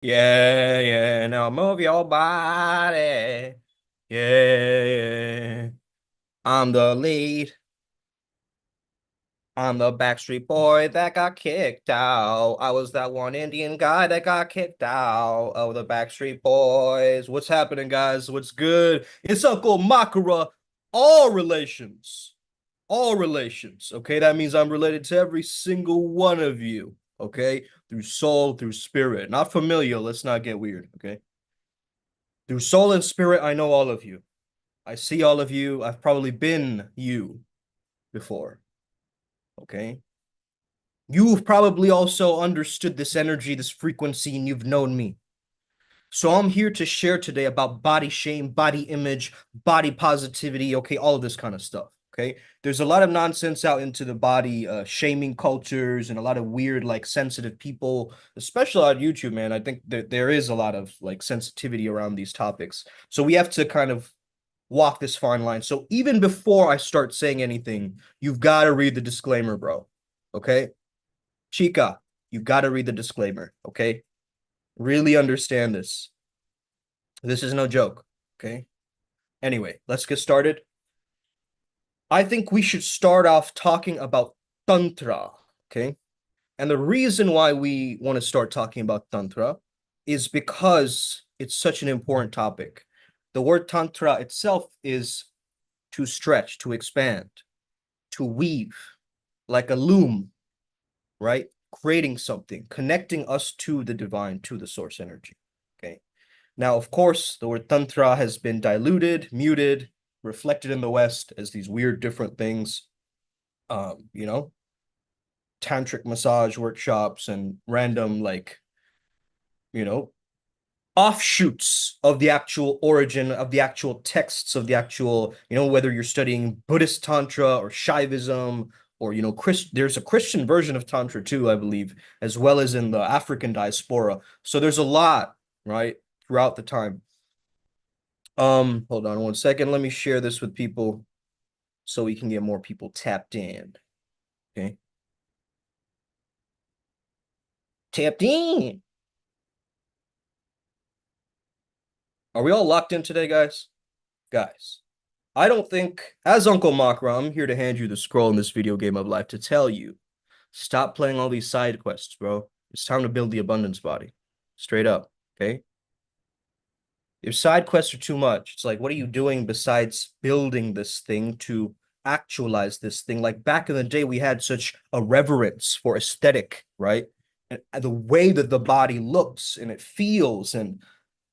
Yeah, yeah. Now move your body. Yeah, yeah. I'm the lead. I'm the Backstreet Boy that got kicked out. I was that one Indian guy that got kicked out of the Backstreet Boys. What's happening, guys? What's good? It's Uncle Makara. All relations. All relations. Okay, that means I'm related to every single one of you. Okay, through soul, through spirit. Not familial. Let's not get weird. Okay. Through soul and spirit, I know all of you. I see all of you. I've probably been you before. Okay. You've probably also understood this energy, this frequency, and you've known me. So I'm here to share today about body shame, body image, body positivity, okay, all of this kind of stuff. Okay. There's a lot of nonsense out into the body shaming cultures and a lot of weird, like sensitive people, especially on YouTube, man. I think there is a lot of like sensitivity around these topics. So we have to kind of walk this fine line. So even before I start saying anything, you've got to read the disclaimer, bro. Okay. Chica, you've got to read the disclaimer. Okay. Really understand this. This is no joke. Okay. Anyway, let's get started. I think we should start off talking about Tantra. Okay. And the reason why we want to start talking about Tantra is because it's such an important topic. The word Tantra itself is to stretch, to expand, to weave like a loom, right? Creating something, connecting us to the divine, to the source energy. Okay. Now, of course, the word Tantra has been diluted, muted, reflected in the West as these weird different things. You know, tantric massage workshops and random like, you know, offshoots of the actual origin of the actual texts of the actual, whether you're studying Buddhist Tantra or Shaivism or, there's a Christian version of Tantra too, I believe, as well as in the African diaspora. So there's a lot, right, throughout the time. Hold on one second. Let me share this with people so we can get more people tapped in. Okay. Tapped in. Are we all locked in today, guys? Guys. I don't think, as Uncle Makra, I'm here to hand you the scroll in this video game of life to tell you, stop playing all these side quests, bro. It's time to build the abundance body. Straight up, okay? If side quests are too much, it's like, what are you doing besides building this thing to actualize this thing? Like back in the day, we had such a reverence for aesthetic, right? And the way that the body looks and it feels and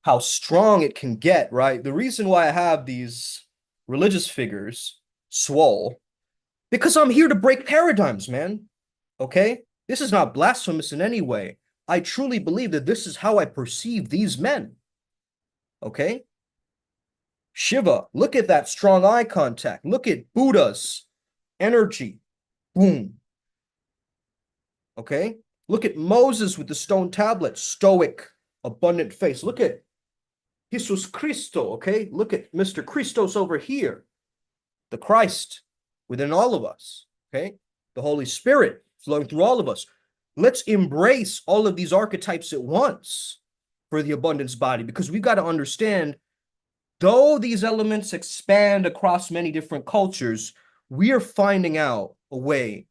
how strong it can get, right? The reason why I have these religious figures swole, because I'm here to break paradigms, man. Okay? This is not blasphemous in any way. I truly believe that this is how I perceive these men. Okay? Shiva, look at that strong eye contact. Look at Buddha's energy. Boom. Okay? Look at Moses with the stone tablet, stoic, abundant face. Look at Jesus Christo, okay? Look at Mr. Christos over here, the Christ within all of us, okay? The Holy Spirit flowing through all of us. Let's embrace all of these archetypes at once for the abundance body, because we've got to understand, though these elements expand across many different cultures, we are finding out a way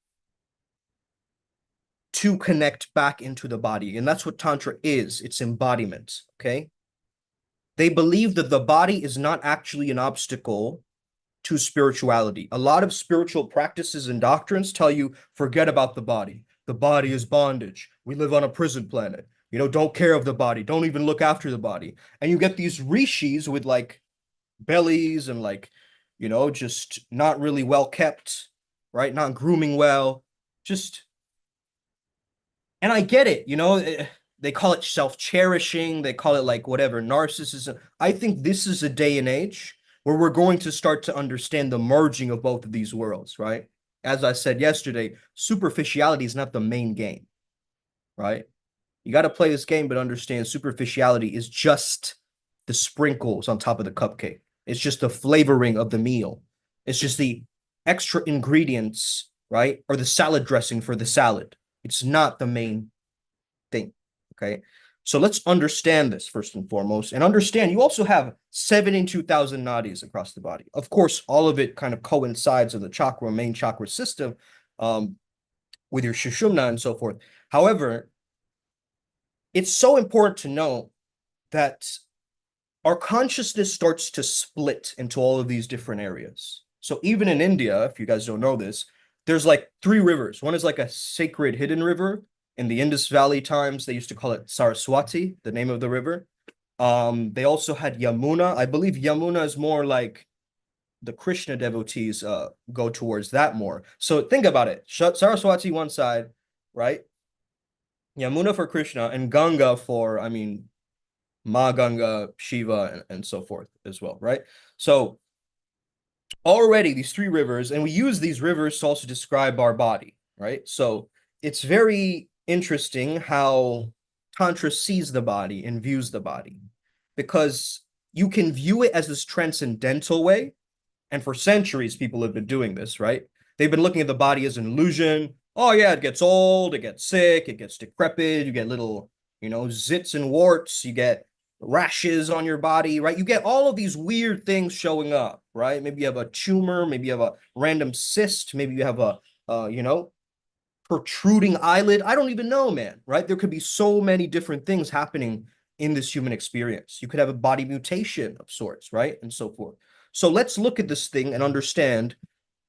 to connect back into the body. And that's what Tantra is. It's embodiment, okay? They believe that the body is not actually an obstacle to spirituality. A lot of spiritual practices and doctrines tell you, forget about the body. The body is bondage. We live on a prison planet. Don't care of the body. Don't even look after the body. And you get these rishis with like bellies and like, just not really well kept, right? Not grooming well. Just, and I get it, they call it self-cherishing, they call it like whatever, narcissism. I think this is a day and age where we're going to start to understand the merging of both of these worlds, right? As I said yesterday, superficiality is not the main game, right? You got to play this game, but understand superficiality is just the sprinkles on top of the cupcake. It's just the flavoring of the meal. It's just the extra ingredients, right? Or the salad dressing for the salad. It's not the main thing. Okay. So let's understand this first and foremost, and understand you also have 72,000 nadis across the body. Of course, all of it kind of coincides with the chakra, main chakra system, with your Shushumna and so forth. However, it's so important to know that our consciousness starts to split into all of these different areas. So even in India, if you guys don't know this, there's like three rivers. One is like a sacred hidden river. In the Indus Valley times, they used to call it Saraswati, the name of the river. They also had Yamuna. I believe Yamuna is more like the Krishna devotees go towards that more. So think about it. Saraswati one side, right? Yamuna for Krishna and Ganga for, I mean, Ma Ganga, Shiva, and so forth as well, right? So already these three rivers, and we use these rivers to also describe our body, right? So it's very interesting how Tantra sees the body and views the body, because you can view it as this transcendental way. And for centuries, people have been doing this, right? They've been looking at the body as an illusion. Oh, yeah, it gets old, it gets sick, it gets decrepit, you get little, zits and warts, you get rashes on your body, right? You get all of these weird things showing up, right? Maybe you have a tumor, maybe you have a random cyst, maybe you have a, protruding eyelid. I don't even know, man, right? There could be so many different things happening in this human experience. You could have a body mutation of sorts, right? And so forth. So let's look at this thing and understand,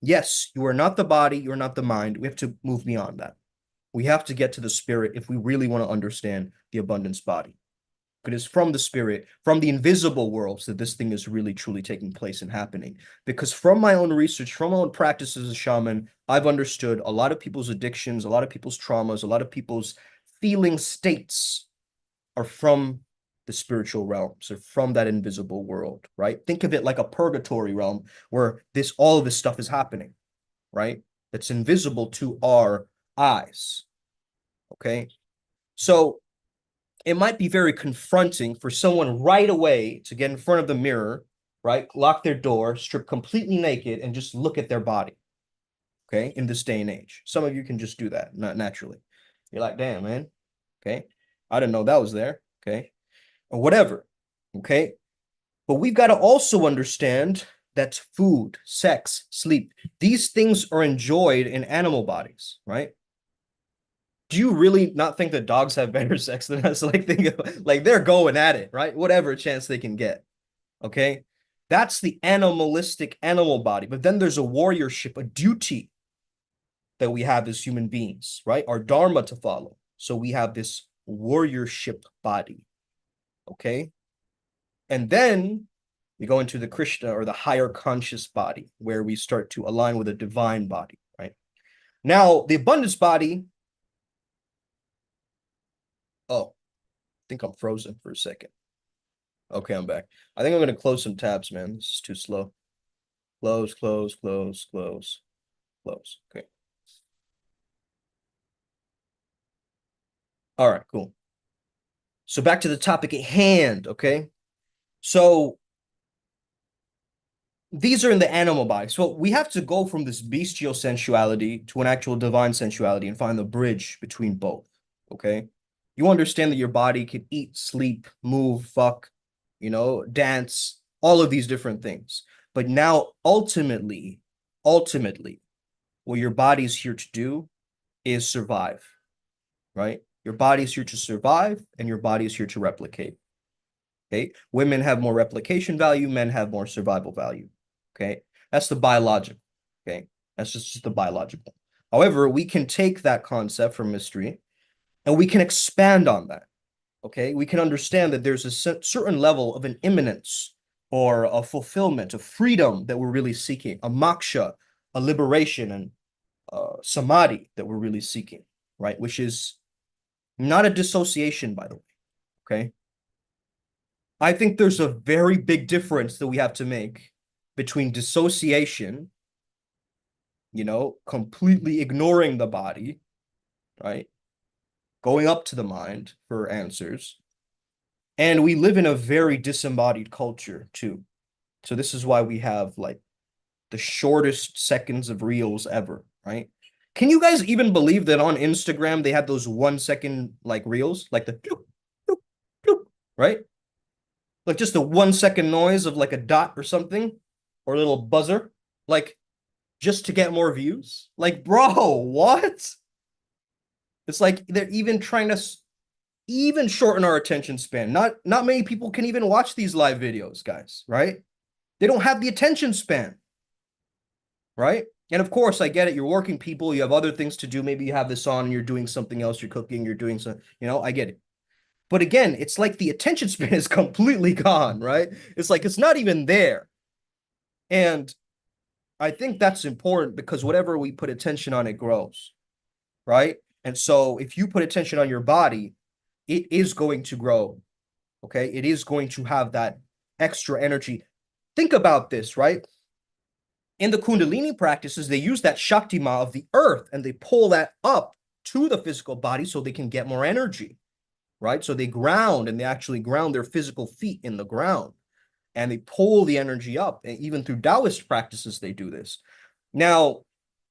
yes, you are not the body, you're not the mind. We have to move beyond that. We have to get to the spirit if we really want to understand the abundance body. It is from the spirit, from the invisible worlds, that this thing is really truly taking place and happening. Because from my own research, from my own practice as a shaman, I've understood a lot of people's addictions, a lot of people's traumas, a lot of people's feeling states are from the spiritual realms, or from that invisible world, right? Think of it like a purgatory realm where all of this stuff is happening, right? That's invisible to our eyes. Okay. So it might be very confronting for someone right away to get in front of the mirror, right? Lock their door, strip completely naked, and just look at their body. Okay. In this day and age, some of you can just do that, not naturally. You're like, damn, man. Okay. I didn't know that was there. Okay. Or whatever. Okay. But we've got to also understand that food, sex, sleep, these things are enjoyed in animal bodies, right? Do you really not think that dogs have better sex than us? Like, think of, like, they're going at it, right? Whatever chance they can get. Okay. That's the animalistic animal body. But then there's a warriorship, a duty that we have as human beings, right? Our dharma to follow. So we have this warriorship body. Okay. And then we go into the Krishna, or the higher conscious body, where we start to align with a divine body, right? Now, the abundance body. Oh, I think I'm frozen for a second. Okay, I'm back. I think I'm going to close some tabs, man. This is too slow. Close, close, close, close, close. Okay. All right, cool. So back to the topic at hand, okay? So these are in the animal body. So we have to go from this bestial sensuality to an actual divine sensuality and find the bridge between both, okay? You understand that your body can eat, sleep, move, fuck, dance, all of these different things. But now, ultimately, what your body's here to do is survive, right? Your body's here to survive, and your body is here to replicate. Okay. Women have more replication value, men have more survival value. Okay. That's the biological. Okay. That's just the biological. However, we can take that concept from mystery and we can expand on that. Okay. We can understand that there's a certain level of an immanence or a fulfillment, a freedom that we're really seeking, a moksha, a liberation, and samadhi that we're really seeking, right? Which is not a dissociation, by the way. Okay. I think there's a very big difference that we have to make between dissociation, completely ignoring the body, right? Going up to the mind for answers. And we live in a very disembodied culture too. So this is why we have like the shortest seconds of reels ever, right? Can you guys even believe that on Instagram they have those 1 second like reels, like the right? Like just a 1 second noise of like a dot or something, or a little buzzer, like just to get more views. Like, bro, what? It's like they're even trying to even shorten our attention span. Not many people can even watch these live videos, guys, right? They don't have the attention span, right? And of course, I get it. You're working people, you have other things to do. Maybe you have this on and you're doing something else, you're cooking, you're doing some, I get it. But again, it's like the attention span is completely gone, right? It's like it's not even there. And I think that's important because whatever we put attention on, it grows, right? And so if you put attention on your body, it is going to grow. Okay. It is going to have that extra energy. Think about this, right? In the Kundalini practices, they use that Shaktima of the earth and they pull that up to the physical body so they can get more energy, right? So they ground and they actually ground their physical feet in the ground and they pull the energy up. And even through Taoist practices, they do this. Now,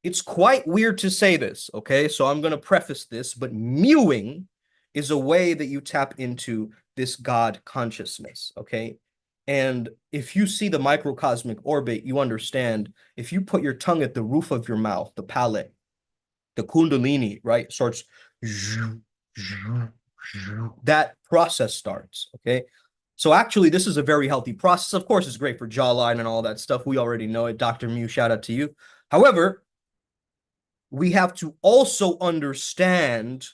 it's quite weird to say this, okay? So I'm going to preface this, but mewing is a way that you tap into this God consciousness, okay? And if you see the microcosmic orbit, you understand if you put your tongue at the roof of your mouth, the palate, the Kundalini, right, starts, that process starts, okay? So actually, this is a very healthy process. Of course, it's great for jawline and all that stuff. We already know it. Dr. Mew, shout out to you. However, we have to also understand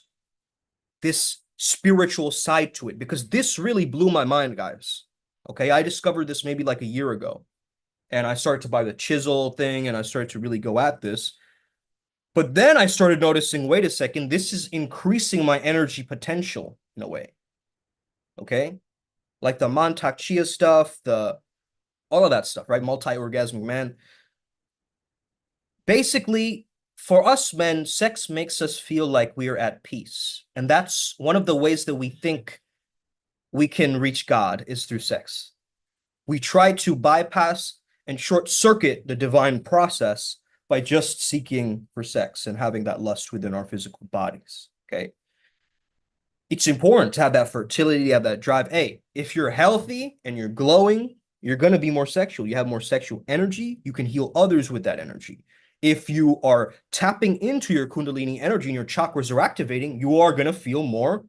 this spiritual side to it because this really blew my mind, guys. Okay, I discovered this maybe like a year ago and I started to buy the chisel thing and I started to really go at this. But then I started noticing, wait a second, this is increasing my energy potential in a way. Okay, like the Mantak Chia stuff, the all of that stuff, right? Multi-orgasmic man. Basically, for us men, sex makes us feel like we are at peace. And that's one of the ways that we think we can reach God is through sex. We try to bypass and short circuit the divine process by just seeking for sex and having that lust within our physical bodies. Okay. It's important to have that fertility, have that drive. Hey, if you're healthy and you're glowing, you're going to be more sexual. You have more sexual energy. You can heal others with that energy. If you are tapping into your Kundalini energy and your chakras are activating, you are going to feel more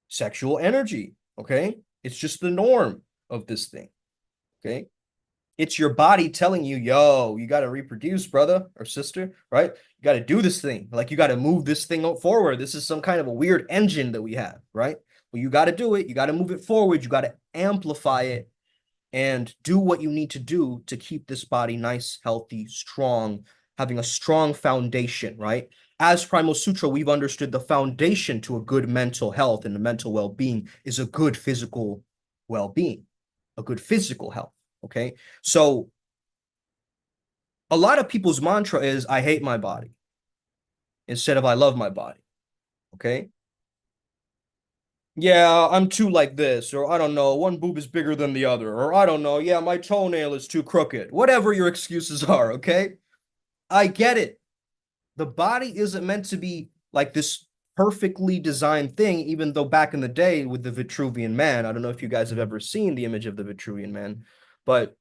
sexual energy. Okay. It's just the norm of this thing. Okay. It's your body telling you, yo, you got to reproduce, brother or sister, right? You got to do this thing. Like you got to move this thing forward. This is some kind of a weird engine that we have, right? Well, you got to do it. You got to move it forward. You got to amplify it and do what you need to do to keep this body nice, healthy, strong, having a strong foundation, right? As Primal Sutra, we've understood the foundation to a good mental health and the mental well-being is a good physical well-being, a good physical health. Okay. So a lot of people's mantra is, I hate my body instead of I love my body. Okay. Yeah, I'm too like this, or I don't know, one boob is bigger than the other, or I don't know, yeah, my toenail is too crooked. Whatever your excuses are, okay? I get it. The body isn't meant to be like this perfectly designed thing, even though back in the day with the Vitruvian Man, I don't know if you guys have ever seen the image of the Vitruvian Man, but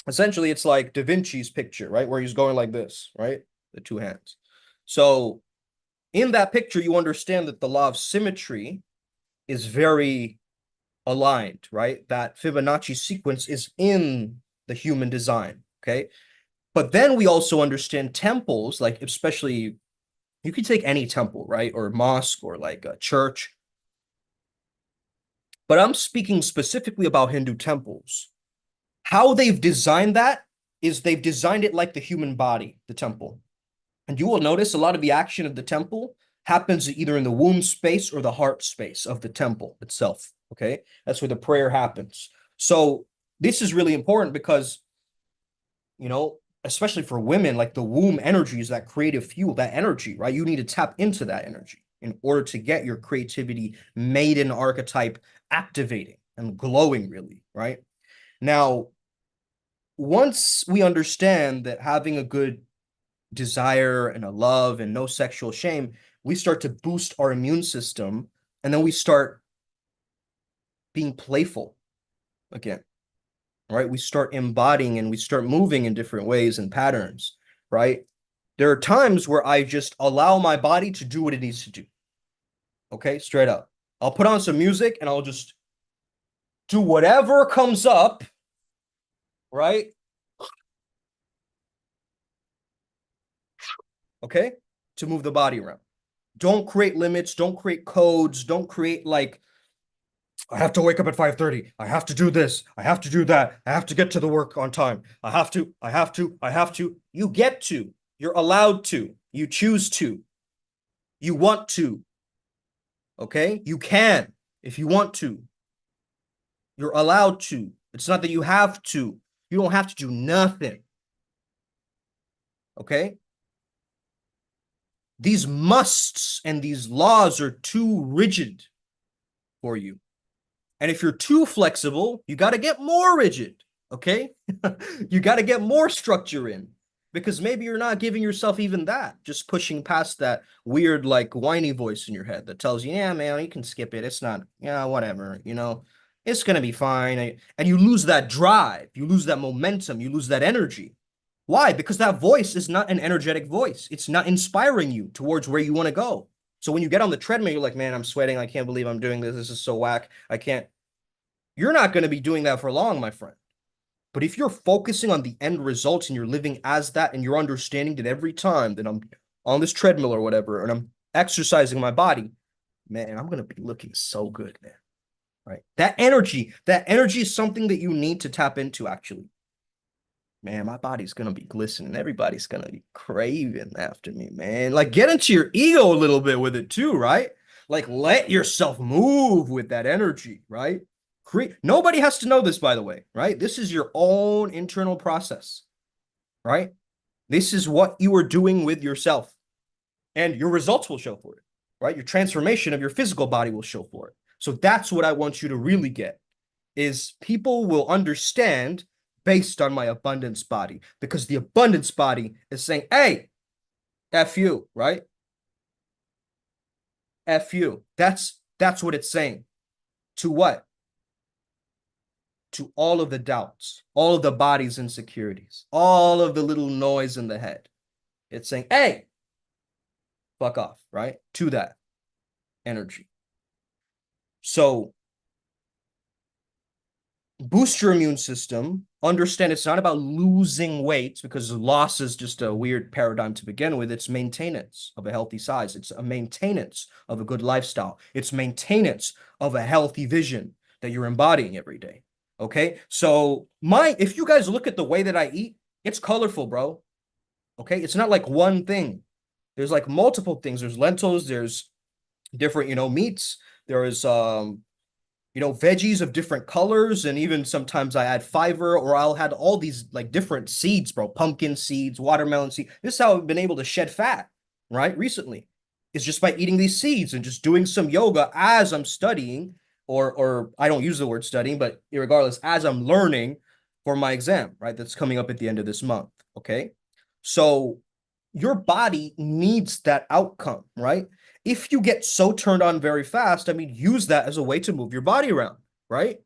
essentially it's like Da Vinci's picture, right? Where he's going like this, right? The two hands. So in that picture, you understand that the law of symmetry is very aligned, right? That Fibonacci sequence is in the human design, okay? But then we also understand temples, like especially you could take any temple, right? Or mosque or like a church. But I'm speaking specifically about Hindu temples. How they've designed that is they've designed it like the human body, the temple. And you will notice a lot of the action of the temple happens either in the womb space or the heart space of the temple itself. Okay. That's where the prayer happens. So this is really important because, especially for women, like the womb energy is that creative fuel, that energy, right? You need to tap into that energy in order to get your creativity maiden archetype activating and glowing, really, right? Now, once we understand that having a good desire and a love and no sexual shame, we start to boost our immune system and then we start being playful again, right? We start embodying and we start moving in different ways and patterns, right? There are times where I just allow my body to do what it needs to do. Okay, straight up. I'll put on some music and I'll just do whatever comes up, right? Okay, to move the body around. Don't create limits, don't create codes, don't create like I have to wake up at 5:30. I have to do this. I have to do that. I have to get to the work on time. I have to, I have to, I have to. You get to. You're allowed to. You choose to. You want to. Okay? You can if you want to. You're allowed to. It's not that you have to. You don't have to do nothing. Okay? These musts and these laws are too rigid for you. And if you're too flexible, you got to get more rigid. Okay? You got to get more structure in because maybe you're not giving yourself even that, just pushing past that weird, like, whiny voice in your head that tells you, yeah, man, you can skip it. It's not, yeah, whatever, it's going to be fine. And you lose that drive, you lose that momentum, you lose that energy. Why? Because that voice is not an energetic voice. It's not inspiring you towards where you want to go. So when you get on the treadmill, you're like, man, I'm sweating. I can't believe I'm doing this. This is so whack. I can't. You're not going to be doing that for long, my friend. But if you're focusing on the end results and you're living as that and you're understanding that every time that I'm on this treadmill or whatever, and I'm exercising my body, man, I'm going to be looking so good, man. Right? That energy is something that you need to tap into, actually. Man, my body's gonna be glistening. Everybody's gonna be craving after me, man. Like, get into your ego a little bit with it too, right? Like, let yourself move with that energy, right? Nobody has to know this, by the way, right? This is your own internal process, right? This is what you are doing with yourself, and your results will show for it, right? Your transformation of your physical body will show for it. So that's what I want you to really get, is people will understand based on my abundance body, because the abundance body is saying, hey, F you, right? F you. That's what it's saying. To what? To all of the doubts, all of the body's insecurities, all of the little noise in the head. It's saying, hey, fuck off, right? To that energy. So boost your immune system. Understand it's not about losing weight, because loss is just a weird paradigm to begin with. It's maintenance of a healthy size. It's a maintenance of a good lifestyle. It's maintenance of a healthy vision that you're embodying every day. Okay? So if you guys look at the way that I eat, it's colorful, bro. Okay? It's not like one thing. There's like multiple things. There's lentils, there's different, meats. There is veggies of different colors, and even sometimes I add fiber, or I'll add all these like different seeds, bro. Pumpkin seeds, watermelon seeds. This is how I've been able to shed fat, right? Recently, it's just by eating these seeds and just doing some yoga as I'm studying, or I don't use the word studying, but regardless, as I'm learning for my exam, right? That's coming up at the end of this month. Okay, so your body needs that outcome, right? If you get so turned on very fast, I mean, use that as a way to move your body around, right?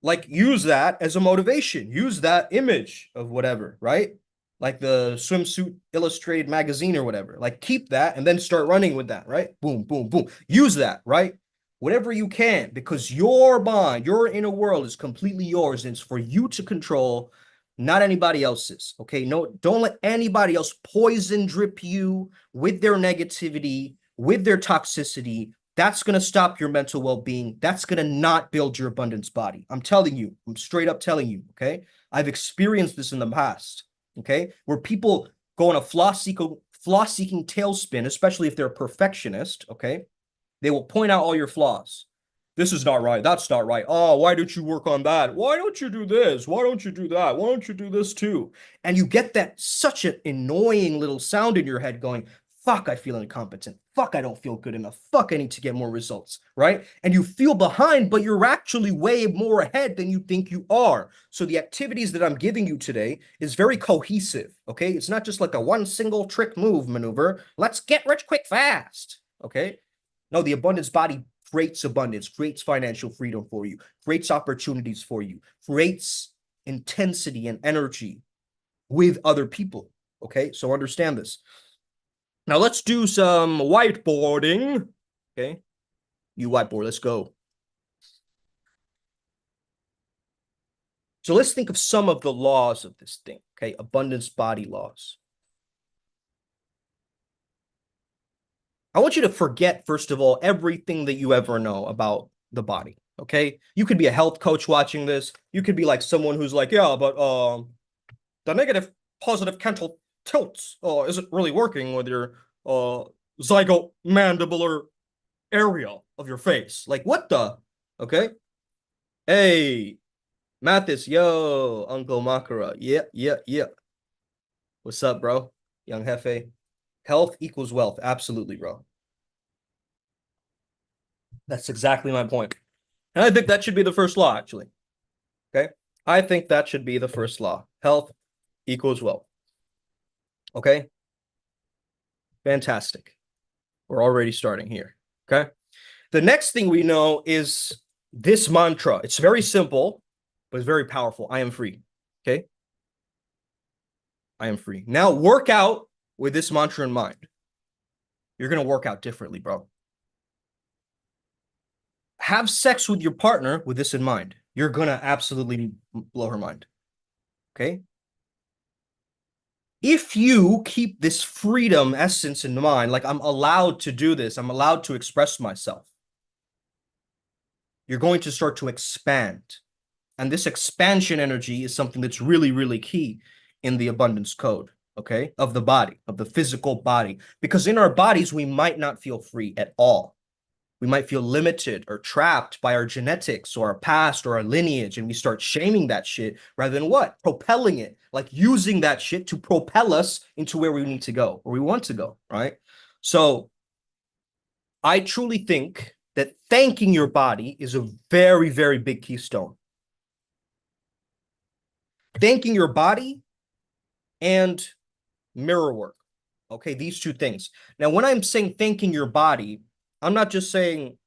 Like, use that as a motivation. Use that image of whatever, right? Like the swimsuit illustrated magazine or whatever. Like, keep that and then start running with that, right? Boom, boom, boom. Use that, right? Whatever you can, because your mind, your inner world is completely yours, and it's for you to control, not anybody else's. Okay, no, don't let anybody else poison drip you with their negativity, with their toxicity. That's going to stop your mental well-being. That's going to not build your abundance body. I'm telling you, I'm straight up telling you. Okay, I've experienced this in the past. Okay, where people go on a floss-seeking tailspin, especially if they're a perfectionist. Okay, they will point out all your flaws. This is not right. That's not right. Oh, why don't you work on that? Why don't you do this? Why don't you do that? Why don't you do this too? And you get that such an annoying little sound in your head going, fuck, I feel incompetent. Fuck, I don't feel good enough. Fuck, I need to get more results, right? And you feel behind, but you're actually way more ahead than you think you are. So the activities that I'm giving you today is very cohesive, okay? It's not just like a one single trick move maneuver. Let's get rich quick fast, okay? No, the abundance body creates abundance, creates financial freedom for you, creates opportunities for you, creates intensity and energy with other people. Okay, so understand this. Now let's do some whiteboarding. Okay, you whiteboard, let's go. So let's think of some of the laws of this thing. Okay, abundance body laws. I want you to forget, first of all, everything that you ever know about the body. Okay, you could be a health coach watching this. You could be like someone who's like, yeah, but the negative positive cantal tilts isn't really working with your zygomandibular area of your face. Like, what the? Okay. Hey, Mathis, yo, Uncle Makara. Yeah, yeah, yeah. What's up, bro? Young Hefe. Health equals wealth. Absolutely, bro. That's exactly my point. And I think that should be the first law, actually. Okay. I think that should be the first law. Health equals wealth. Okay. Fantastic. We're already starting here. Okay. The next thing we know is this mantra. It's very simple, but it's very powerful. I am free. Okay. I am free. Now work out with this mantra in mind. You're going to work out differently, bro. Have sex with your partner with this in mind. You're going to absolutely blow her mind. Okay. If you keep this freedom essence in mind, like I'm allowed to do this, I'm allowed to express myself, you're going to start to expand. And this expansion energy is something that's really, really key in the abundance code, okay, of the body, of the physical body. Because in our bodies, we might not feel free at all. We might feel limited or trapped by our genetics or our past or our lineage, and we start shaming that shit rather than what? Propelling it, like using that shit to propel us into where we need to go, or we want to go, right? So I truly think that thanking your body is a very, very big keystone. Thanking your body and mirror work. Okay, these two things. Now, when I'm saying thanking your body, I'm not just saying,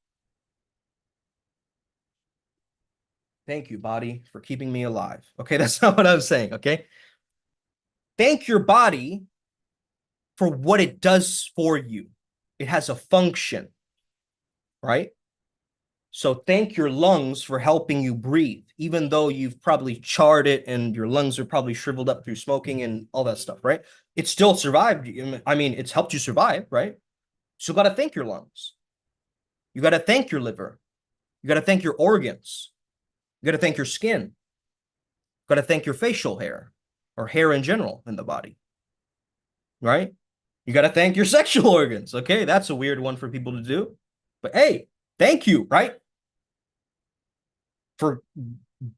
thank you, body, for keeping me alive. Okay, that's not what I'm saying. Okay. Thank your body for what it does for you. It has a function, right? So thank your lungs for helping you breathe, even though you've probably charred it and your lungs are probably shriveled up through smoking and all that stuff, right? It still survived. I mean, it's helped you survive, right? So you got to thank your lungs. You got to thank your liver. You got to thank your organs. You got to thank your skin. You got to thank your facial hair or hair in general in the body, right? You got to thank your sexual organs. Okay, that's a weird one for people to do. But hey, thank you, right? For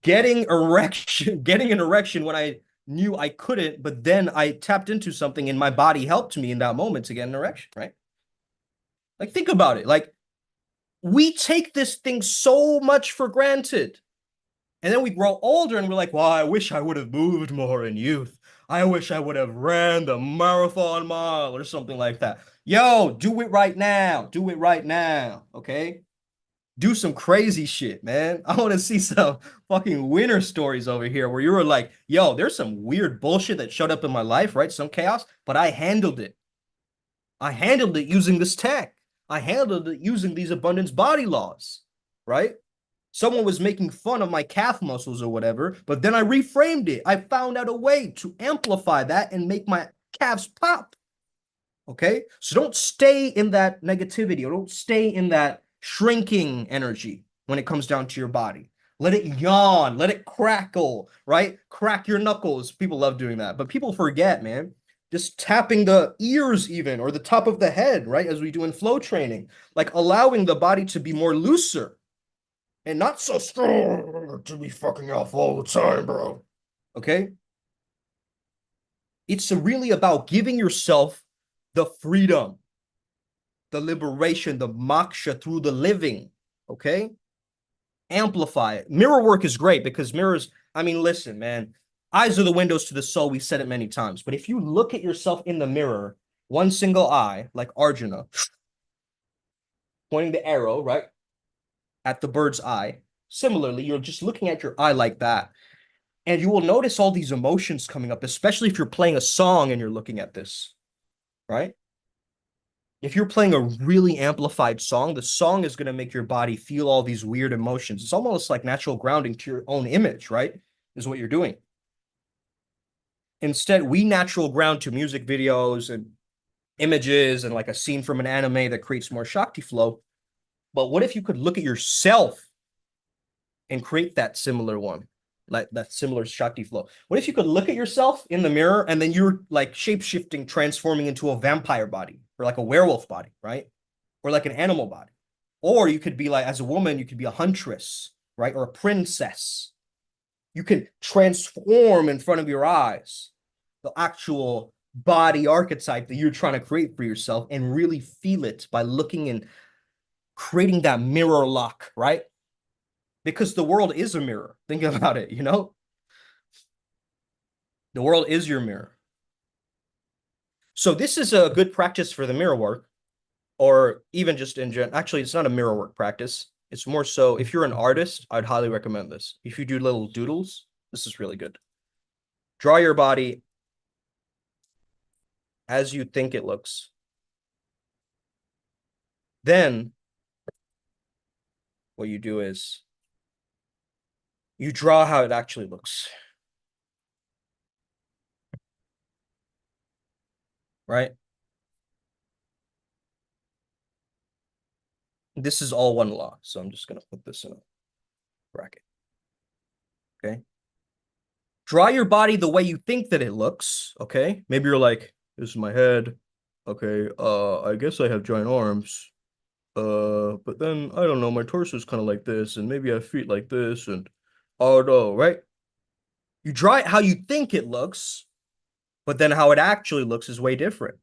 getting an erection when I knew I couldn't, but then I tapped into something and my body helped me in that moment to get an erection, right? Like, think about it. Like, we take this thing so much for granted. And then we grow older and we're like, well, I wish I would have moved more in youth. I wish I would have ran the marathon mile or something like that. Yo, do it right now. Do it right now. Okay. Do some crazy shit, man. I want to see some fucking winner stories over here where you were like, yo, there's some weird bullshit that showed up in my life, right? Some chaos, but I handled it. I handled it using this tech. I handled it using these abundance body laws, right? Someone was making fun of my calf muscles or whatever, but then I reframed it. I found out a way to amplify that and make my calves pop. Okay? So don't stay in that negativity or don't stay in that shrinking energy when it comes down to your body. Let it yawn, let it crackle, right? Crack your knuckles. People love doing that, but people forget, man. Just tapping the ears, even, or the top of the head, right? As we do in flow training, like allowing the body to be more looser and not so strong to be fucking off all the time, bro. Okay? It's really about giving yourself the freedom, the liberation, the moksha through the living. Okay? Amplify it. Mirror work is great because mirrors, I mean, listen, man, eyes are the windows to the soul. We've said it many times. But if you look at yourself in the mirror, one single eye, like Arjuna, pointing the arrow, right? at the bird's eye. Similarly, you're just looking at your eye like that. And you will notice all these emotions coming up, especially if you're playing a song and you're looking at this, right? If you're playing a really amplified song, the song is going to make your body feel all these weird emotions. It's almost like natural grounding to your own image, right? Is what you're doing. Instead, we natural ground to music videos and images and like a scene from an anime that creates more Shakti flow. But what if you could look at yourself and create that similar one, like that similar Shakti flow? What if you could look at yourself in the mirror and then you're like shape shifting, transforming into a vampire body or like a werewolf body, right? Or like an animal body. Or you could be like, as a woman, you could be a huntress, right? Or a princess. You can transform in front of your eyes the actual body archetype that you're trying to create for yourself and really feel it by looking and creating that mirror lock, right? Because the world is a mirror. Think about it, you know? The world is your mirror. So this is a good practice for the mirror work, or even just in general. Actually, it's not a mirror work practice. It's more so if you're an artist, I'd highly recommend this. If you do little doodles, this is really good. Draw your body as you think it looks. Then what you do is you draw how it actually looks. Right? This is all one law. So I'm just going to put this in a bracket. Okay. Draw your body the way you think that it looks. Okay. Maybe you're like, this is my head. Okay. I guess I have giant arms. But then I don't know, my torso is kind of like this, and maybe I have feet like this, and oh no, right? You draw it how you think it looks, but then how it actually looks is way different.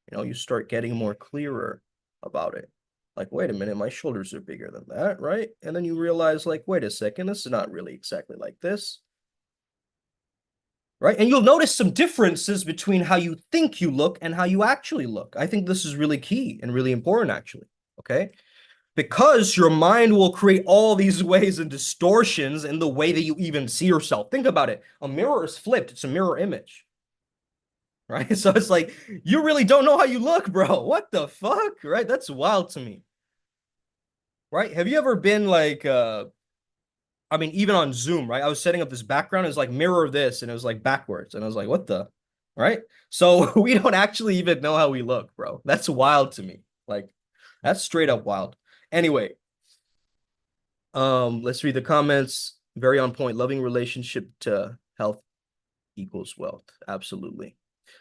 You know, you start getting more clearer about it. Like, wait a minute, my shoulders are bigger than that, right? And then you realize, like, wait a second, this is not really exactly like this, right? And you'll notice some differences between how you think you look and how you actually look. I think this is really key and really important, actually. Okay. Because your mind will create all these ways and distortions in the way that you even see yourself. Think about it. A mirror is flipped. It's a mirror image, right? So it's like, you really don't know how you look, bro. What the fuck, right? That's wild to me, right? Have you ever been like, I mean, even on Zoom, right? I was setting up this background. It was like mirror this, and it was like backwards. And I was like, what the, right? So we don't actually even know how we look, bro. That's wild to me. Like, that's straight up wild. Anyway, let's read the comments. Very on point. Loving relationship to health equals wealth. Absolutely.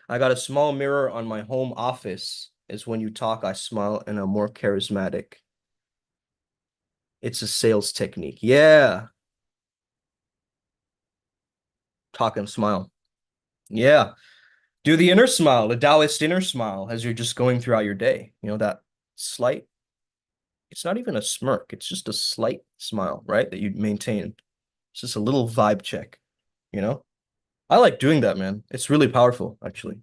I got a small mirror on my home office. Is when you talk, I smile and I'm more charismatic. It's a sales technique. Yeah. Talk and smile. Yeah. Do the inner smile, the Taoist inner smile as you're just going throughout your day. You know, that slight, it's not even a smirk. It's just a slight smile, right? That you maintain. It's just a little vibe check, you know? I like doing that, man. It's really powerful, actually.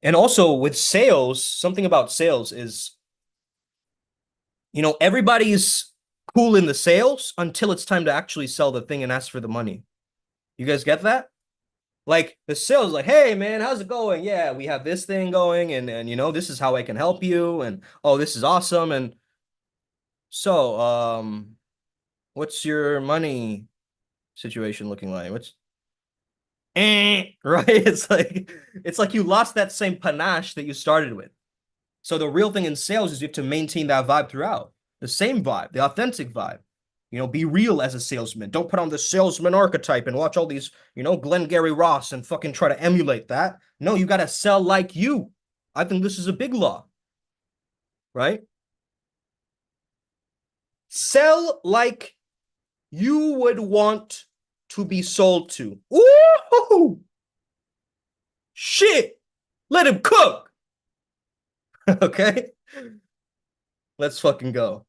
And also with sales, something about sales is, you know, everybody's cool in the sales until it's time to actually sell the thing and ask for the money. You guys get that? Like the sales, like, hey man, how's it going? Yeah, we have this thing going, and you know, this is how I can help you, and oh, this is awesome. And so, what's your money situation looking like? What's right? It's like you lost that same panache that you started with. So the real thing in sales is you have to maintain that vibe throughout. The same vibe, the authentic vibe. You know, be real as a salesman. Don't put on the salesman archetype and watch all these, you know, Glengarry Ross and fucking try to emulate that. No, you got to sell like you. I think this is a big law, right? Sell like you would want to be sold to. Ooh, shit. Let him cook. Okay? Let's fucking go.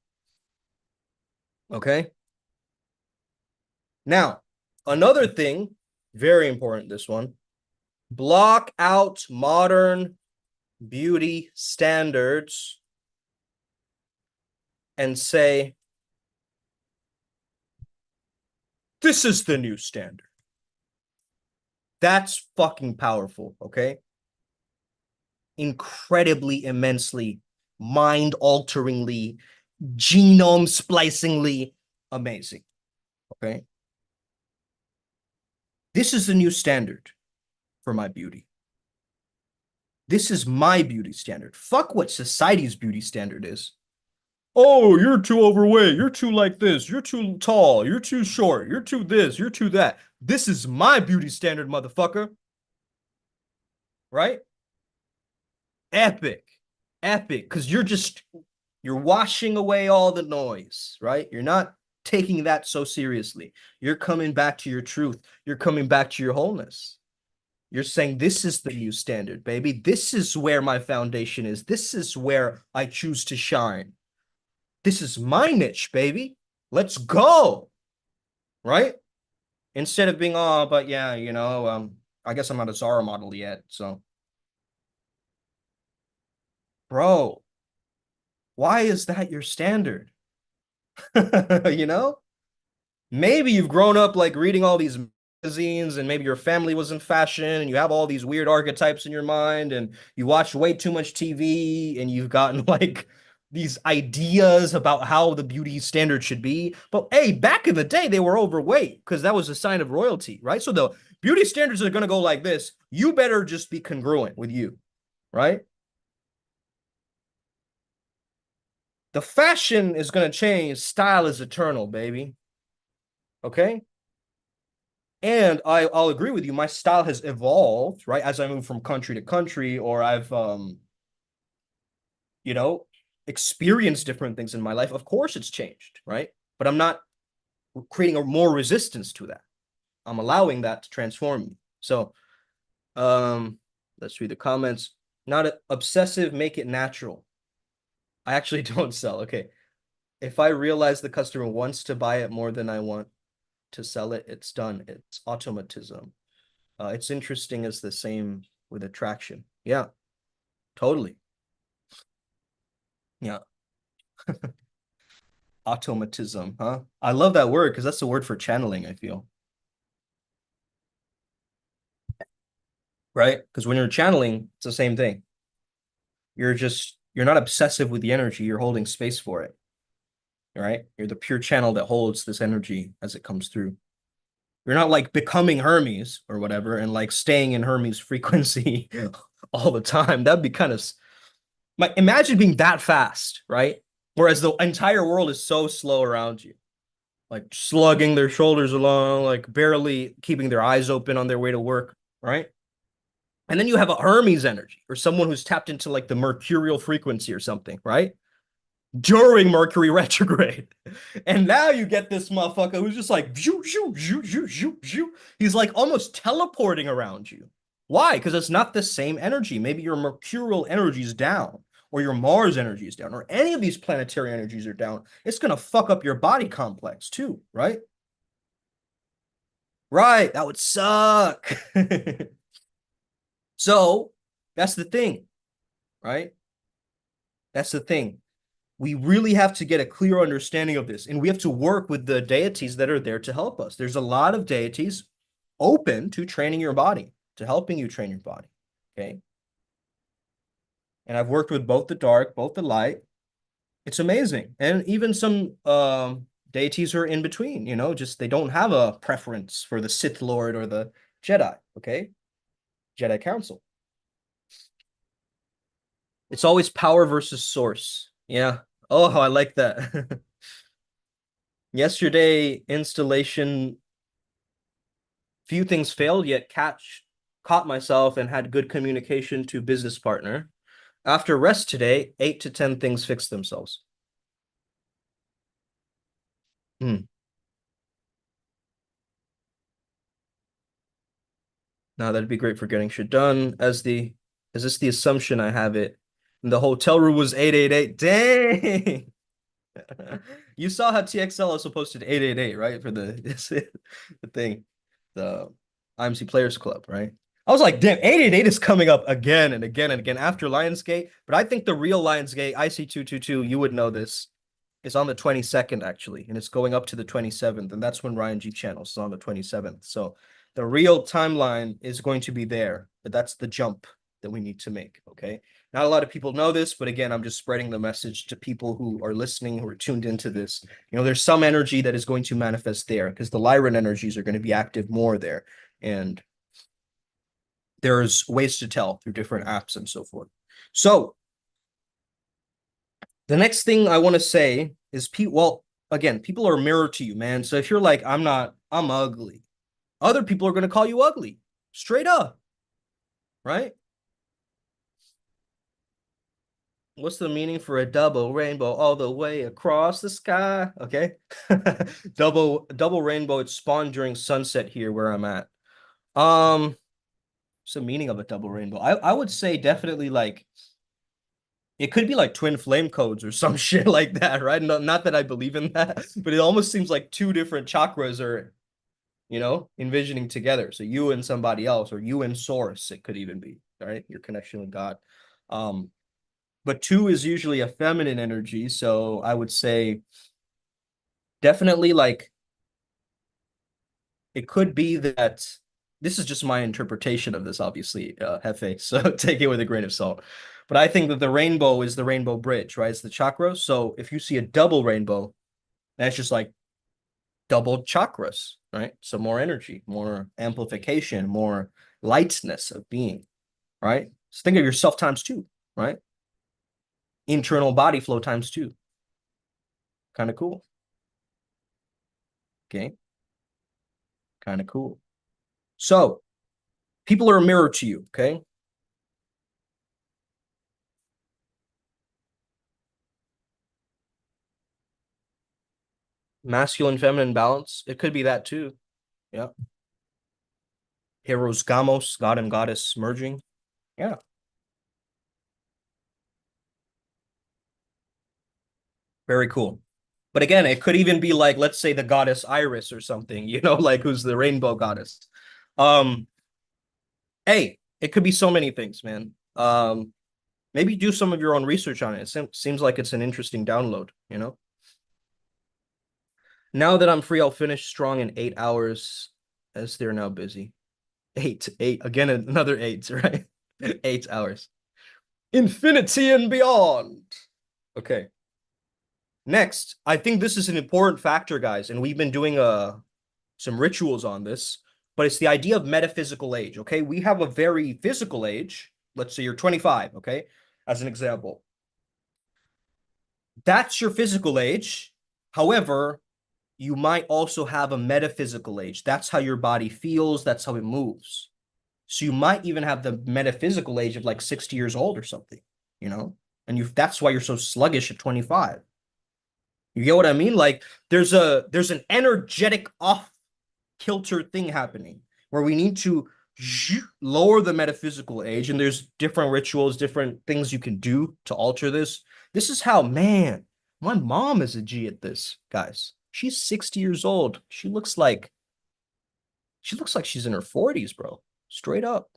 Okay? Now, another thing, very important, this one, block out modern beauty standards and say, This is the new standard. That's fucking powerful, okay? Incredibly, immensely, mind-alteringly, genome splicingly amazing, okay? This is the new standard for my beauty. This is my beauty standard. Fuck what society's beauty standard is. Oh, you're too overweight. You're too like this. You're too tall. You're too short. You're too this. You're too that. This is my beauty standard, motherfucker. Right? Epic. Epic. Because you're washing away all the noise, right? You're not taking that so seriously. You're coming back to your truth. You're coming back to your wholeness. You're saying, this is the new standard, baby. This is where my foundation is. This is where I choose to shine. This is my niche, baby. Let's go. Right? Instead of being, oh, but yeah, I guess I'm not a Zara model yet. So, bro, why is that your standard? you know? Maybe you've grown up like reading all these magazines and maybe your family was in fashion and you have all these weird archetypes in your mind and you watch way too much TV and you've gotten like these ideas about how the beauty standard should be. But hey, back in the day, they were overweight because that was a sign of royalty, right? So the beauty standards are going to go like this. You better just be congruent with you, right? The fashion is going to change. Style is eternal, baby. Okay? And I'll agree with you. My style has evolved, right? As I move from country to country, or I've, experienced different things in my life. Of course it's changed, right? But I'm not creating more resistance to that. I'm allowing that to transform me. So, let's read the comments. Not obsessive, make it natural. I actually don't sell. Okay. If I realize the customer wants to buy it more than I want to sell it, it's done. It's automatism. It's interesting as the same with attraction. Yeah, totally. Yeah. Automatism, huh? I love that word because that's the word for channeling, I feel. Right? Because when you're channeling, it's the same thing. You're not obsessive with the energy, you're holding space for it. Right? You're the pure channel that holds this energy as it comes through. You're not like becoming Hermes or whatever and like staying in Hermes frequency all the time. That'd be kind of like, imagine being that fast, right? Whereas the entire world is so slow around you, like slugging their shoulders along, like barely keeping their eyes open on their way to work, right? And then you have a Hermes energy or someone who's tapped into like the mercurial frequency or something, right? During Mercury retrograde. And now you get this motherfucker who's just like, shoo, shoo, shoo, shoo, shoo, shoo. He's like almost teleporting around you. Why? Because it's not the same energy. Maybe your mercurial energy is down, or your Mars energy is down, or any of these planetary energies are down. It's going to fuck up your body complex too, right? Right. That would suck. So that's the thing, right? That's the thing. We really have to get a clear understanding of this, and we have to work with the deities that are there to help us. There's a lot of deities open to training your body, to helping you train your body, okay? And I've worked with both the dark, both the light. It's amazing. And even some deities are in between, just they don't have a preference for the Sith Lord or the Jedi, okay? Jedi Council. It's always power versus source. Yeah. Oh, I like that. Yesterday, installation, few things failed, yet caught myself and had good communication to business partner. After rest today, 8 to 10 things fixed themselves. Now that'd be great for getting shit done. Is this the assumption I have it? And the hotel room was 888. Dang. You saw how TXL also posted 888, right? For the thing, the IMC Players Club, right? I was like, damn, 888 is coming up again and again and again after Lionsgate. But I think the real Lionsgate, IC222, you would know this. is on the 22nd, actually, and it's going up to the 27th, and that's when Ryan G channels is on the 27th. So the real timeline is going to be there, but that's the jump that we need to make, okay? Not a lot of people know this, but again, I'm just spreading the message to people who are listening, who are tuned into this. You know, there's some energy that is going to manifest there because the Lyran energies are going to be active more there. And there's ways to tell through different apps and so forth. So the next thing I want to say is, well, again, people are a mirror to you, man. So if you're like, I'm ugly, other people are going to call you ugly, straight up, right? What's the meaning for a double rainbow all the way across the sky? Okay. double rainbow. It's spawned during sunset here where I'm at. What's the meaning of a double rainbow? I would say definitely like it could be like twin flame codes or some shit like that, right? Not that I believe in that, but it almost seems like two different chakras are, you know, envisioning together. So you and somebody else, or you and source, it could even be, right? Your connection with God. But two is usually a feminine energy. So I would say definitely like it could be that this is just my interpretation of this, obviously, Hefe. So take it with a grain of salt. But I think that the rainbow is the rainbow bridge, right? It's the chakras. So if you see a double rainbow, that's just like double chakras, right? So more energy, more amplification, more lightness of being, right? So think of yourself times two, right? Internal body flow times two. Kind of cool. Okay. Kind of cool. So people are a mirror to you, okay? Masculine, feminine balance. It could be that too. Yeah. Heroes, gamos, god and goddess merging. Yeah. Very cool. But again, it could even be like, let's say the goddess Iris or something, you know, like who's the rainbow goddess. Um, hey, it could be so many things, man. Maybe do some of your own research on it. It seems like it's an interesting download, you know? Now that I'm free, I'll finish strong in 8 hours as they're now busy. Eight, again, another eight, right? 8 hours. Infinity and beyond. Okay. Next, I think this is an important factor, guys, and we've been doing some rituals on this, but it's the idea of metaphysical age, okay? We have a very physical age. Let's say you're 25, okay? As an example. That's your physical age. However, you might also have a metaphysical age. That's how your body feels. That's how it moves. So you might even have the metaphysical age of like 60 years old or something, you know? And that's why you're so sluggish at 25. You get what I mean? Like there's an energetic off kilter thing happening where we need to lower the metaphysical age, and there's different rituals, different things you can do to alter this. This is how, man, my mom is a G at this, guys. She's 60 years old. She looks like she's in her 40s, bro. Straight up.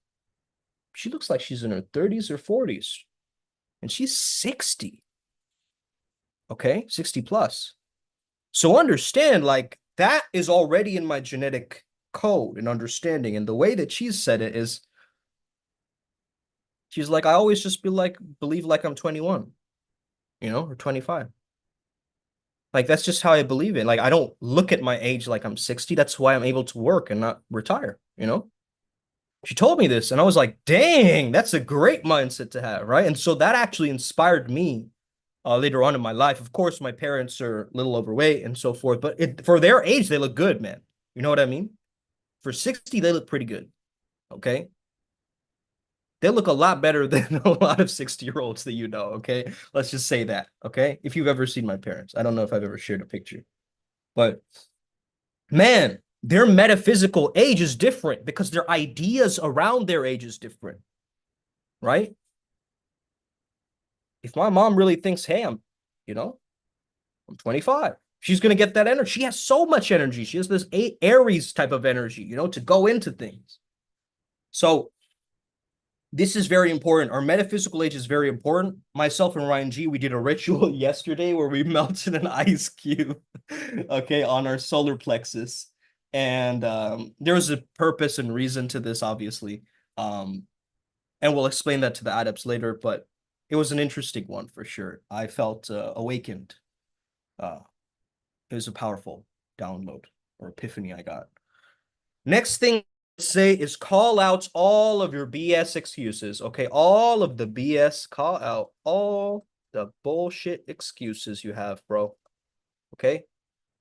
She looks like she's in her 30s or 40s. And she's 60. Okay, 60 plus. So understand, like, that is already in my genetic code and understanding. And the way that she's said it is, she's like, I always just believe like I'm 21, you know, or 25. Like, that's just how I believe it. Like, I don't look at my age like I'm 60. That's why I'm able to work and not retire, you know? She told me this, and I was like, dang, that's a great mindset to have, right? And so that actually inspired me later on in my life. Of course, my parents are a little overweight and so forth, but for their age, they look good, man. You know what I mean? For 60, they look pretty good, okay? They look a lot better than a lot of 60-year-olds that you know, okay? Let's just say that, okay? If you've ever seen my parents. I don't know if I've ever shared a picture. But, man, their metaphysical age is different because their ideas around their age is different, right? If my mom really thinks, hey, I'm 25, she's going to get that energy. She has so much energy. She has this Aries type of energy, you know, to go into things. So This is very important. Our metaphysical age is very important. Myself and Ryan G, we did a ritual yesterday where we melted an ice cube, okay, on our solar plexus. And there was a purpose and reason to this, obviously. Um, and we'll explain that to the adepts later, but it was an interesting one for sure. I felt awakened. Uh, it was a powerful download or epiphany I got. Next thing to say is call out all of your BS excuses. Okay, all of the BS, call out all the bullshit excuses you have, bro. Okay,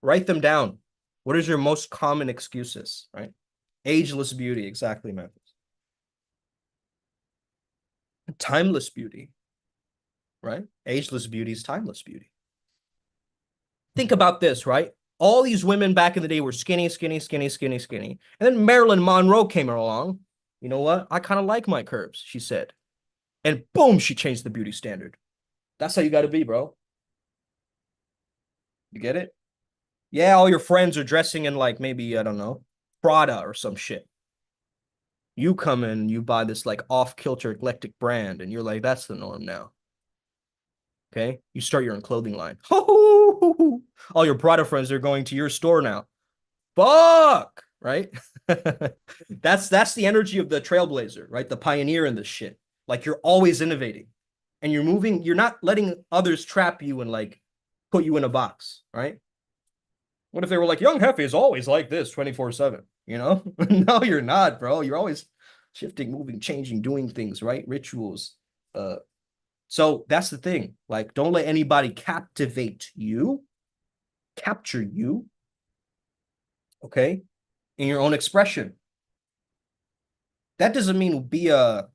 write them down. What is your most common excuses, right? Ageless beauty, exactly, man. Timeless beauty, right? Ageless beauty is timeless beauty. Think about this, right? All these women back in the day were skinny, skinny, skinny, skinny, skinny. And then Marilyn Monroe came along. You know what? I kind of like my curves, she said. And boom, she changed the beauty standard. That's how you got to be, bro. You get it? Yeah, all your friends are dressing in like maybe, I don't know, Prada or some shit. You come in, you buy this like off-kilter eclectic brand, and you're like, that's the norm now. Okay? You start your own clothing line. All your Prada friends are going to your store now. Fuck, right? That's the energy of the trailblazer, right? The pioneer in this shit. Like you're always innovating and you're moving, you're not letting others trap you and like put you in a box, right? What if they were like, Young Heffy is always like this 24/7, you know? No, you're not, bro. You're always shifting, moving, changing, doing things, right? Rituals. So that's the thing. Like, don't let anybody captivate you, capture you, okay, in your own expression. That doesn't mean be a,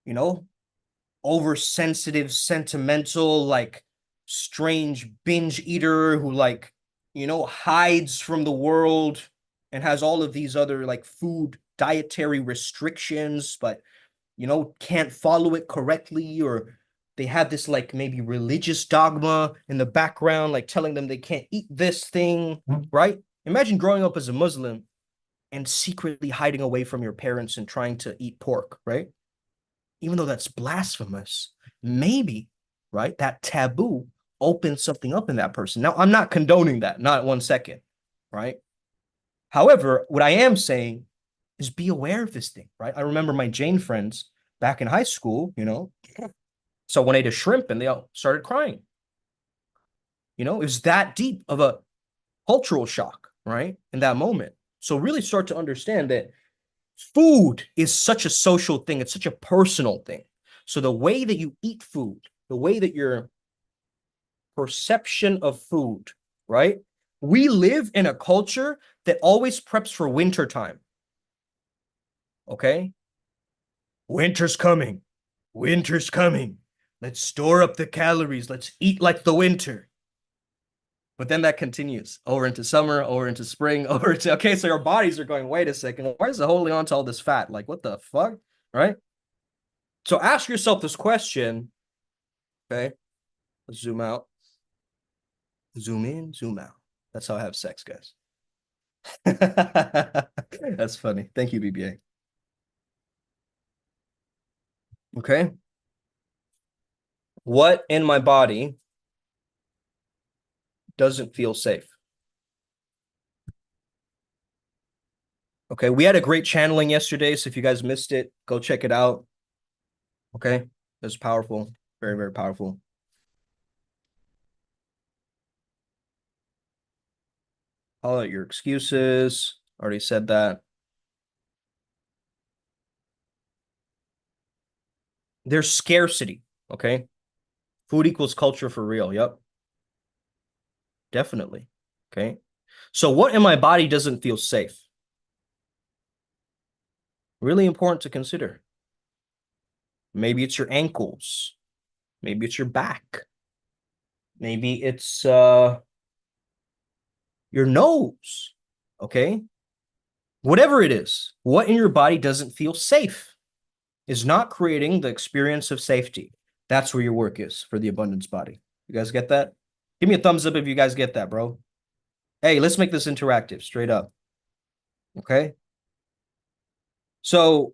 you know, oversensitive, sentimental, like strange binge eater who like, hides from the world and has all of these other like food dietary restrictions, but can't follow it correctly, or they have this like maybe religious dogma in the background, like telling them they can't eat this thing, right? Imagine growing up as a Muslim and secretly hiding away from your parents and trying to eat pork, right? Even though that's blasphemous, maybe, right? That taboo opens something up in that person. Now, I'm not condoning that, not 1 second, right? However, what I am saying is be aware of this thing, right? I remember my Jain friends back in high school, someone ate a shrimp and they all started crying. It was that deep of a cultural shock, right? In that moment. So really start to understand that food is such a social thing. It's such a personal thing. So the way that you eat food, the way that your perception of food, right? We live in a culture that always preps for winter time. Okay? Winter's coming. Winter's coming. Let's store up the calories. Let's eat like the winter. But then that continues over into summer, over into spring, over into, okay, so our bodies are going, wait a second, why is it holding on to all this fat? Like, what the fuck? Right? So ask yourself this question. Okay. Let's zoom out. Zoom in, zoom out. That's how I have sex, guys. That's funny. Thank you, BBA. Okay. What in my body doesn't feel safe? Okay. We had a great channeling yesterday. So if you guys missed it, go check it out. Okay. It was powerful. Very, very powerful. All out your excuses. Already said that. There's scarcity. Okay. Food equals culture for real. Yep. Definitely. Okay. So what in my body doesn't feel safe? Really important to consider. Maybe it's your ankles. Maybe it's your back. Maybe it's your nose. Okay. Whatever it is, what in your body doesn't feel safe is not creating the experience of safety. That's where your work is for the abundance body. You guys get that? Give me a thumbs up if you guys get that, bro. Hey, let's make this interactive, straight up. Okay. So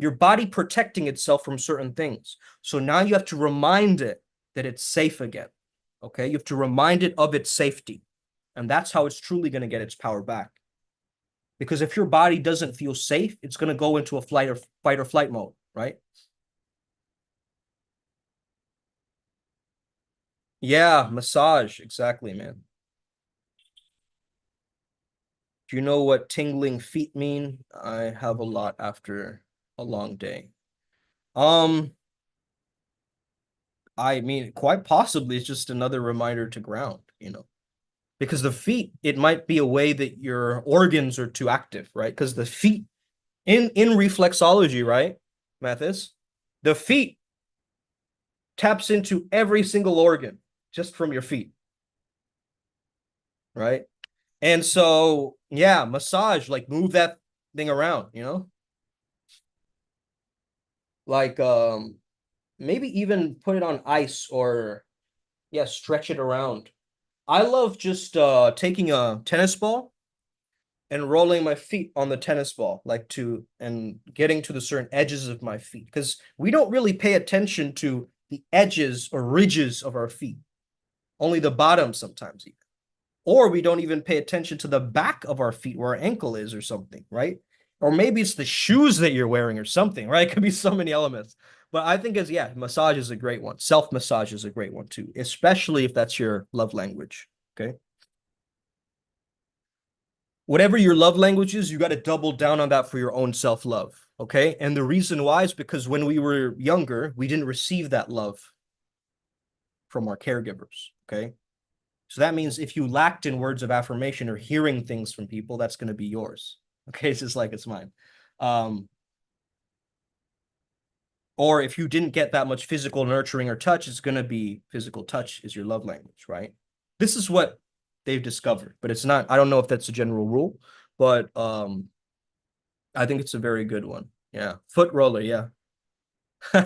your body protecting itself from certain things. So now you have to remind it that it's safe again. Okay, you have to remind it of its safety. And that's how it's truly going to get its power back. Because if your body doesn't feel safe, it's going to go into a fight or flight mode, right? Yeah, massage. Exactly, man. Do you know what tingling feet mean? I have a lot after a long day. Um, I mean, quite possibly it's just another reminder to ground, because the feet, it might be a way that your organs are too active, right? Because the feet in reflexology, right, Mathis, the feet taps into every single organ just from your feet, right? And so, yeah, massage, like move that thing around, like maybe even put it on ice or yeah, stretch it around. I love just taking a tennis ball and rolling my feet on the tennis ball, like to and getting to the certain edges of my feet, because we don't really pay attention to the edges or ridges of our feet, only the bottom sometimes even. Or we don't even pay attention to the back of our feet where our ankle is or something, right? Or maybe it's the shoes that you're wearing or something, right? It could be so many elements. But I think yeah, massage is a great one. Self massage is a great one too, especially if that's your love language. Okay. Whatever your love language is, you got to double down on that for your own self love. Okay. And the reason why is because when we were younger, we didn't receive that love from our caregivers. Okay. So that means if you lacked in words of affirmation or hearing things from people, that's going to be yours. Okay. It's just like it's mine. Um, or if you didn't get that much physical nurturing or touch, it's going to be physical touch is your love language, right? This is what they've discovered, but it's not, I don't know if that's a general rule, but I think it's a very good one. Yeah. Foot roller. Yeah.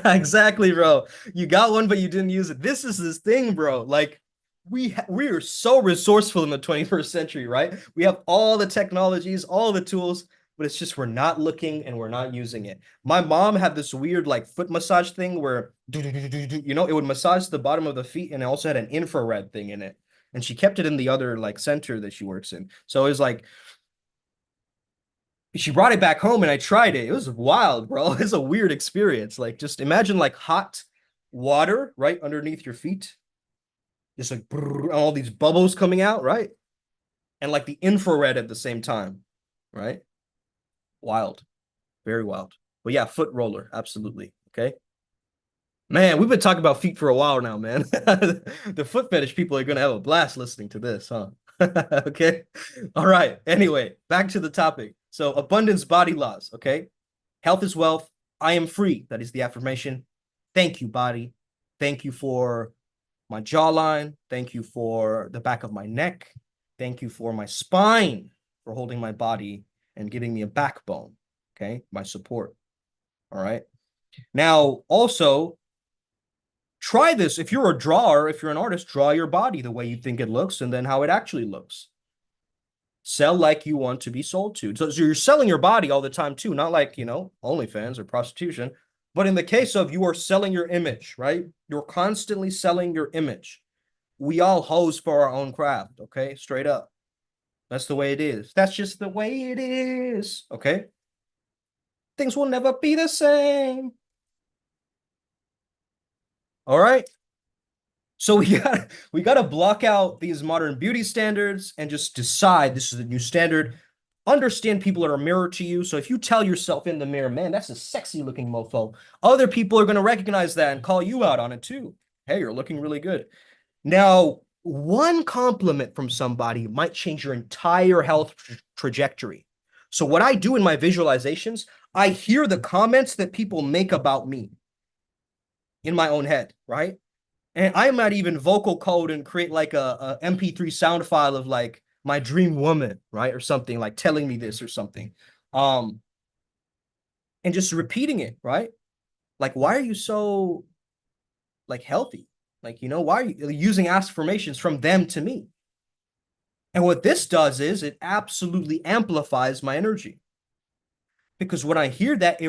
Exactly, bro. You got one, but you didn't use it. This is this thing, bro. Like we are so resourceful in the 21st century, right? We have all the technologies, all the tools, but it's just we're not looking and we're not using it. My mom had this weird like foot massage thing where it would massage the bottom of the feet and it also had an infrared thing in it. And she kept it in the other like center that she works in. So it was like she brought it back home and I tried it. It was wild, bro. It's a weird experience. Like just imagine like hot water right underneath your feet. Just like all these bubbles coming out, right? And like the infrared at the same time, right? Wild. Very wild. But yeah, foot roller, absolutely. Okay. Man, we've been talking about feet for a while now, man. The foot fetish people are gonna have a blast listening to this, huh? Okay. All right. Anyway, back to the topic. So abundance body laws. Okay. Health is wealth. I am free. That is the affirmation. Thank you, body. Thank you for my jawline. Thank you for the back of my neck. Thank you for my spine for holding my body and giving me a backbone. Okay. My support. All right. Now, also, try this. If you're a drawer, if you're an artist, draw your body the way you think it looks and then how it actually looks. Sell like you want to be sold to. So you're selling your body all the time too, not like, OnlyFans or prostitution. But in the case of you are selling your image, right? You're constantly selling your image. We all hose for our own craft, okay? Straight up. That's the way it is. That's just the way it is, okay? Things will never be the same. All right. So we got to block out these modern beauty standards and just decide this is the new standard. Understand people are a mirror to you. So if you tell yourself in the mirror, man, that's a sexy looking mofo, other people are going to recognize that and call you out on it too. Hey, you're looking really good. Now, one compliment from somebody might change your entire health trajectory. So what I do in my visualizations, I hear the comments that people make about me in my own head, right? And I might even vocal code and create like a MP3 sound file of like my dream woman, right? Or something like telling me this or something. Um, and just repeating it, right? Like, why are you so like healthy? Like, why are you using affirmations from them to me? And what this does is it absolutely amplifies my energy. Because when I hear that,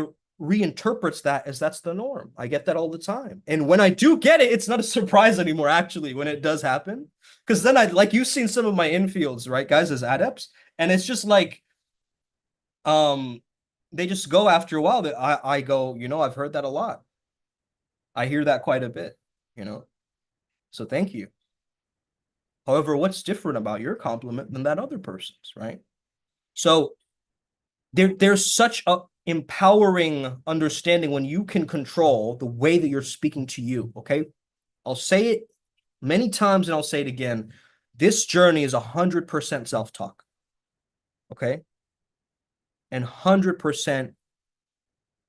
reinterprets that as that's the norm. I get that all the time. And when I do get it, it's not a surprise anymore, actually, when it does happen. Because then like you've seen some of my infields, right, guys, as adepts, and it's just like, um, they just go after a while that I go, I've heard that a lot. I hear that quite a bit, you know. So thank you. However, what's different about your compliment than that other person's, right? So there's such a empowering understanding when you can control the way that you're speaking to you. Okay. I'll say it many times and I'll say it again. This journey is 100% self-talk. Okay. And 100%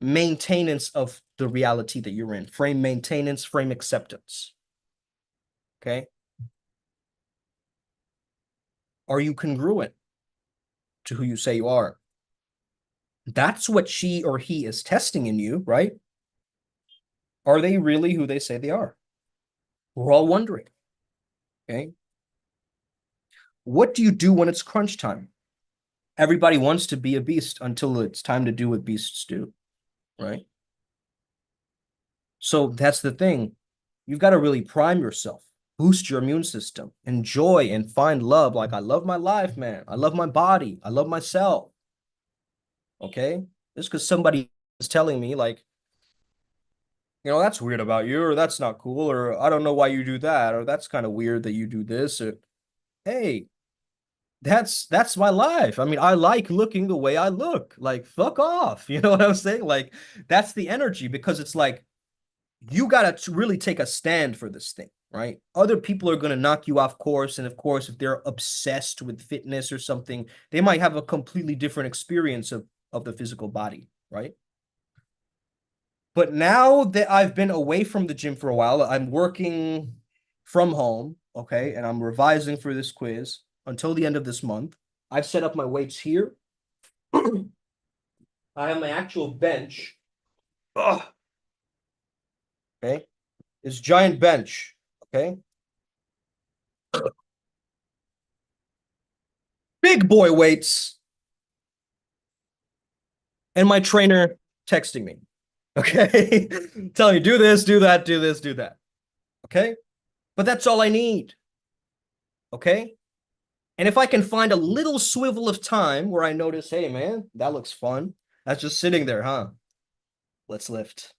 maintenance of the reality that you're in. Frame maintenance, frame acceptance. Okay. Are you congruent to who you say you are? That's what she or he is testing in you, right? Are they really who they say they are? We're all wondering. Okay. What do you do when it's crunch time? Everybody wants to be a beast until it's time to do what beasts do, right? So that's the thing. You've got to really prime yourself, boost your immune system, enjoy and find love. Like, I love my life, man. I love my body. I love myself. Okay. Just because somebody is telling me, like, that's weird about you, or that's not cool, or I don't know why you do that, or that's kind of weird that you do this, or hey, that's my life. I mean, I like looking the way I look. Like, fuck off. You know what I'm saying? Like, that's the energy, because it's like you gotta really take a stand for this thing, right? Other people are gonna knock you off course, and of course, if they're obsessed with fitness or something, they might have a completely different experience of the physical body, right? But now that I've been away from the gym for a while, I'm working from home, okay, and I'm revising for this quiz until the end of this month. I've set up my weights here. I have my actual bench. Ugh. Okay, this giant bench. Okay, big boy weights, and my trainer texting me. Okay, telling me do this, do that, do this, do that. Okay, but that's all I need. Okay, and if I can find a little swivel of time where I notice, hey, man, that looks fun. That's just sitting there, huh? Let's lift.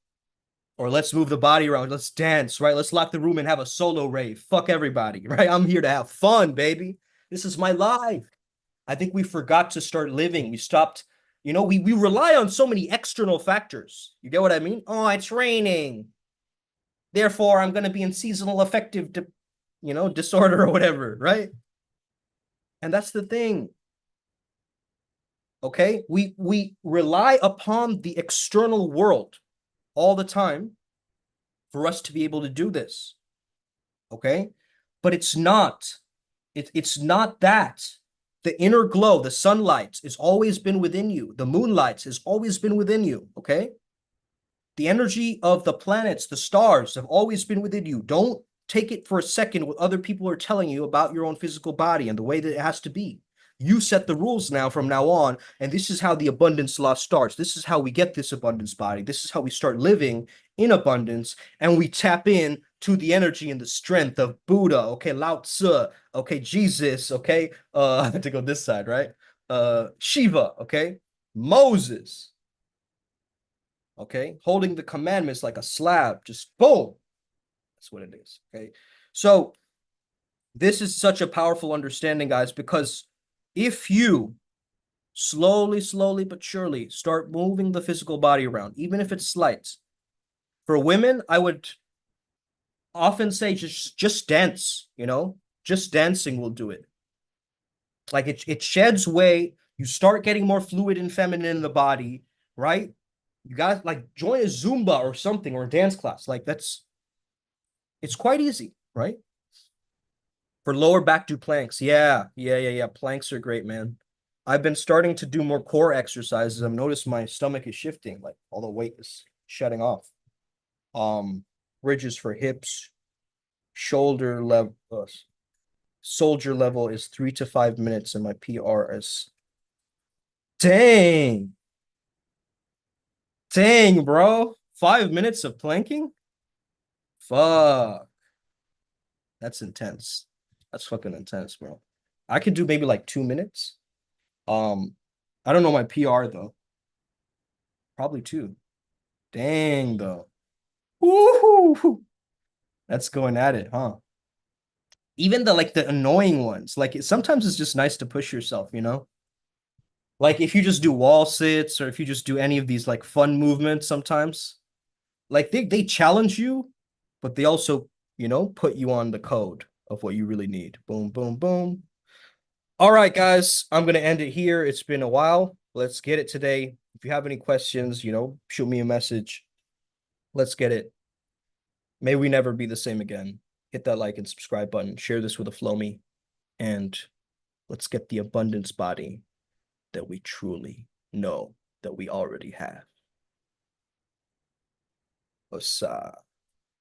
Or let's move the body around. Let's dance, right? Let's lock the room and have a solo rave. Fuck everybody, right? I'm here to have fun, baby. This is my life. I think we forgot to start living. We stopped, we rely on so many external factors. You get what I mean? Oh, it's raining. Therefore, I'm going to be in seasonal affective, disorder or whatever, right? And that's the thing. Okay, we rely upon the external world all the time for us to be able to do this. Okay, but it's not that. The inner glow, the sunlight, has always been within you. The moonlight has always been within you. Okay, the energy of the planets, the stars, have always been within you. Don't take it for a second what other people are telling you about your own physical body and the way that it has to be. You set the rules now from now on, and this is how the abundance law starts. This is how we get this abundance body. This is how we start living in abundance, and we tap in to the energy and the strength of Buddha, okay, Lao Tzu, okay, Jesus, okay, I have to go this side, right? Shiva, okay, Moses, okay, holding the commandments like a slab, just boom. That's what it is, okay? So this is such a powerful understanding, guys, because if you slowly but surely start moving the physical body around, even if it's slight. For women, I would often say just dance, just dancing will do it. Like it sheds weight, you start getting more fluid and feminine in the body, right? You got like join a Zumba or something, or a dance class. Like it's quite easy, right? For lower back, do planks. Yeah. Planks are great, man. I've been starting to do more core exercises. I've noticed my stomach is shifting, like all the weight is shedding off. Bridges for hips, shoulder level, soldier level is 3 to 5 minutes, and my PR is dang. Dang, bro. 5 minutes of planking? Fuck. That's intense. That's fucking intense, bro. I could do maybe like 2 minutes. Um, I don't know my PR though. Probably two. Dang though. Woohoo! That's going at it, huh? Even the annoying ones. Sometimes it's just nice to push yourself, you know? Like if you just do wall sits or if you just do any of these like fun movements sometimes, like they challenge you, but they also, put you on the code of what you really need. Boom, boom, boom. All right, guys, I'm gonna end it here. It's been a while. Let's get it today. If you have any questions, shoot me a message. Let's get it. May we never be the same again. Hit that like and subscribe button. Share this with a flowmie, and let's get the abundance body that we truly know that we already have. Osa.